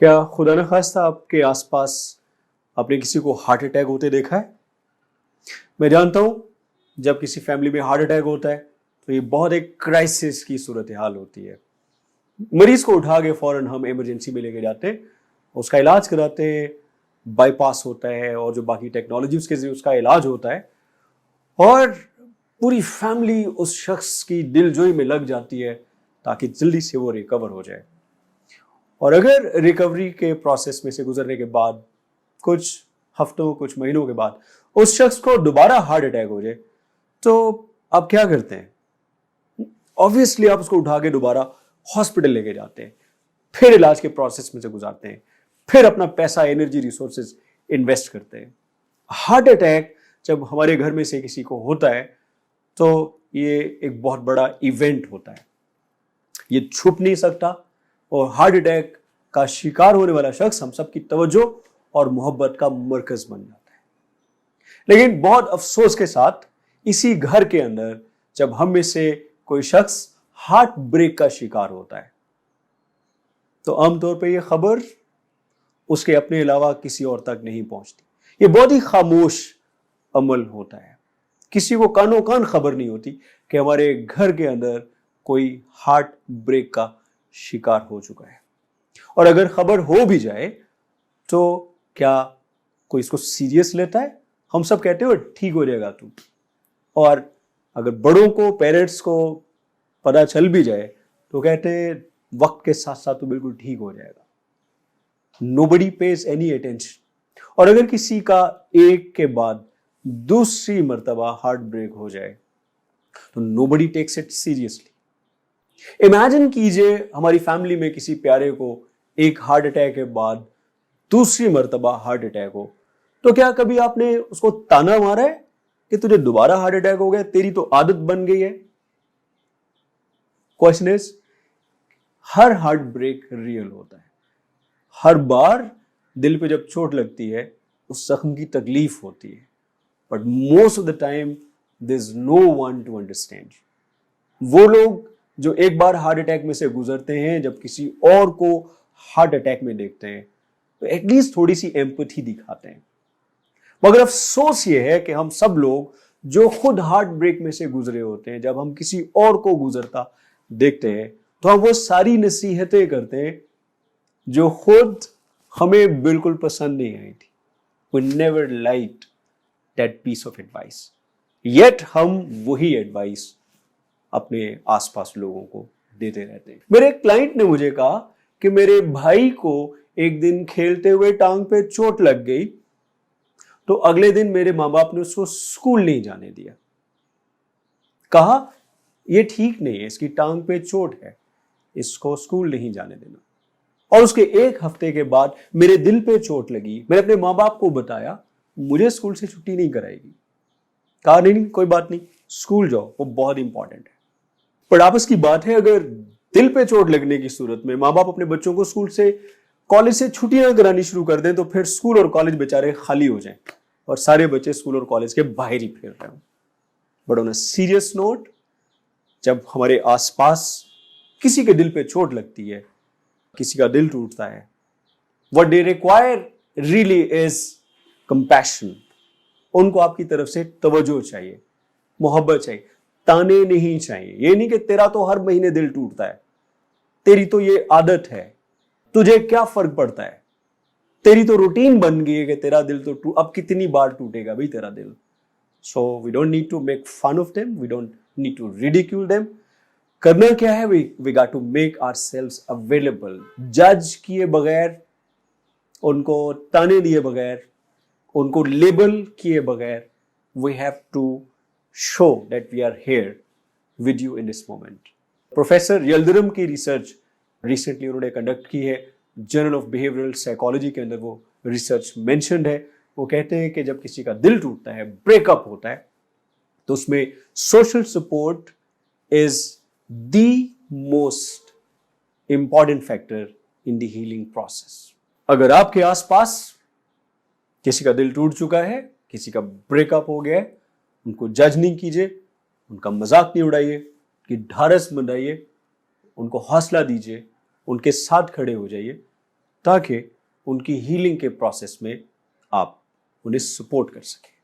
क्या खुदा न खास्ता आपके आसपास आपने किसी को हार्ट अटैक होते देखा है? मैं जानता हूं जब किसी फैमिली में हार्ट अटैक होता है तो ये बहुत एक क्राइसिस की सूरत हाल होती है। मरीज को उठा के फौरन हम इमरजेंसी में लेके जाते हैं, उसका इलाज कराते हैं, बाईपास होता है और जो बाकी टेक्नोलॉजी उसके जरिए उसका इलाज होता है और पूरी फैमिली उस शख्स की दिलजोई में लग जाती है ताकि जल्दी से वो रिकवर हो जाए। और अगर रिकवरी के प्रोसेस में से गुजरने के बाद कुछ हफ्तों कुछ महीनों के बाद उस शख्स को दोबारा हार्ट अटैक हो जाए तो आप क्या करते हैं? ऑब्वियसली आप उसको उठा के दोबारा हॉस्पिटल लेके जाते हैं, फिर इलाज के प्रोसेस में से गुजारते हैं, फिर अपना पैसा, एनर्जी, रिसोर्सेज इन्वेस्ट करते हैं। हार्ट अटैक जब हमारे घर में से किसी को होता है तो ये एक बहुत बड़ा इवेंट होता है, ये छुप नहीं सकता और हार्ट अटैक का शिकार होने वाला शख्स हम सबकी तवज्जो और मोहब्बत का मरकज बन जाता है। लेकिन बहुत अफसोस के साथ इसी घर के अंदर जब हम में से कोई शख्स हार्ट ब्रेक का शिकार होता है तो आमतौर पर यह खबर उसके अपने अलावा किसी और तक नहीं पहुंचती। यह बहुत ही खामोश अमल होता है, किसी को कानो कान खबर नहीं होती कि हमारे घर के अंदर कोई हार्ट ब्रेक का शिकार हो चुका है। और अगर खबर हो भी जाए तो क्या कोई इसको सीरियस लेता है? हम सब कहते हैं ठीक हो जाएगा तू, और अगर बड़ों को, पेरेंट्स को पता चल भी जाए तो कहते हैं वक्त के साथ साथ तो बिल्कुल ठीक हो जाएगा। Nobody page any attention. और अगर किसी का एक के बाद दूसरी मर्तबा हार्ट ब्रेक हो जाए तो nobody takes it seriously. Imagine कीजिए हमारी फैमिली में किसी प्यारे को एक हार्ट अटैक के बाद दूसरी मर्तबा हार्ट अटैक हो, तो क्या कभी आपने उसको ताना मारा है कि तुझे दोबारा हार्ट अटैक हो गया, तेरी तो आदत बन गई है? क्वेश्चन इज, हर हार्ट ब्रेक रियल होता है। हर बार दिल पे जब चोट लगती है उस जख्म की तकलीफ होती है, but most of the time there is no one to understand. वो लोग जो एक बार हार्ट अटैक में से गुजरते हैं, जब किसी और को हार्ट अटैक में देखते हैं तो एटलीस्ट थोड़ी सी एम्पैथी दिखाते हैं। मगर अफसोस ये है कि हम सब लोग जो खुद हार्ट ब्रेक में से गुजरे होते हैं, जब हम किसी और को गुजरता देखते हैं तो हम वो सारी नसीहतें करते हैं जो खुद हमें बिल्कुल पसंद नहीं आई थी। We never liked that piece of advice. Yet हम वही एडवाइस अपने आसपास लोगों को देते रहते हैं। मेरे क्लाइंट ने मुझे कहा कि मेरे भाई को एक दिन खेलते हुए टांग पे चोट लग गई तो अगले दिन मेरे माँ बाप ने उसको स्कूल नहीं जाने दिया। कहा यह ठीक नहीं है, इसकी टांग पे चोट है, इसको स्कूल नहीं जाने देना। और उसके एक हफ्ते के बाद मेरे दिल पे चोट लगी, मैंने अपने माँ बाप को बताया, मुझे स्कूल से छुट्टी नहीं कराएगी। कहा नहीं कोई बात नहीं, स्कूल जाओ, वो बहुत इंपॉर्टेंट है। पर आपस की बात है, अगर दिल पे चोट लगने की सूरत में माँ बाप अपने बच्चों को स्कूल से, कॉलेज से छुट्टियां करानी शुरू कर दें तो फिर स्कूल और कॉलेज बेचारे खाली हो जाएं और सारे बच्चे स्कूल और कॉलेज के बाहर ही फिर रहे हो। But on a serious note, जब हमारे आसपास किसी के दिल पे चोट लगती है, किसी का दिल टूटता है, what they require really is compassion। उनको आपकी तरफ से तवज्जो चाहिए, मोहब्बत चाहिए, ताने नहीं चाहिए। ये नहीं कि तेरा तो हर महीने दिल टूटता है, तेरी तो ये आदत है, तुझे क्या फर्क पड़ता है, तेरी तो रूटीन बन गई है कि तेरा दिल तो अब कितनी बार टूटेगा भाई तेरा दिल। So we don't need to make fun of them, we don't need to ridicule them। करना क्या है, we got to make ourselves available। जज किए बगैर, उनको ताने दिए बगैर, उनको लेबल किए बगैर, we have to show that we are here with you in this moment। Professor Yildirim की रिसर्च रिसेंटली उन्होंने कंडक्ट की है, जर्नल ऑफ बिहेवियरल साइकोलॉजी के अंदर वो रिसर्च मेंशन्ड है। वो कहते हैं कि जब किसी का दिल टूटता है, ब्रेकअप होता है, तो उसमें social support is the most important factor in the healing process. अगर आपके आसपास किसी का दिल टूट चुका है, किसी का ब्रेकअप हो गया है, उनको जज नहीं कीजिए, उनका मजाक नहीं उड़ाइए, कि ढारस बनाइए, उनको हौसला दीजिए, उनके साथ खड़े हो जाइए تاکہ ان کی ہیلنگ کے پروسیس میں آپ انہیں سپورٹ کر سکیں.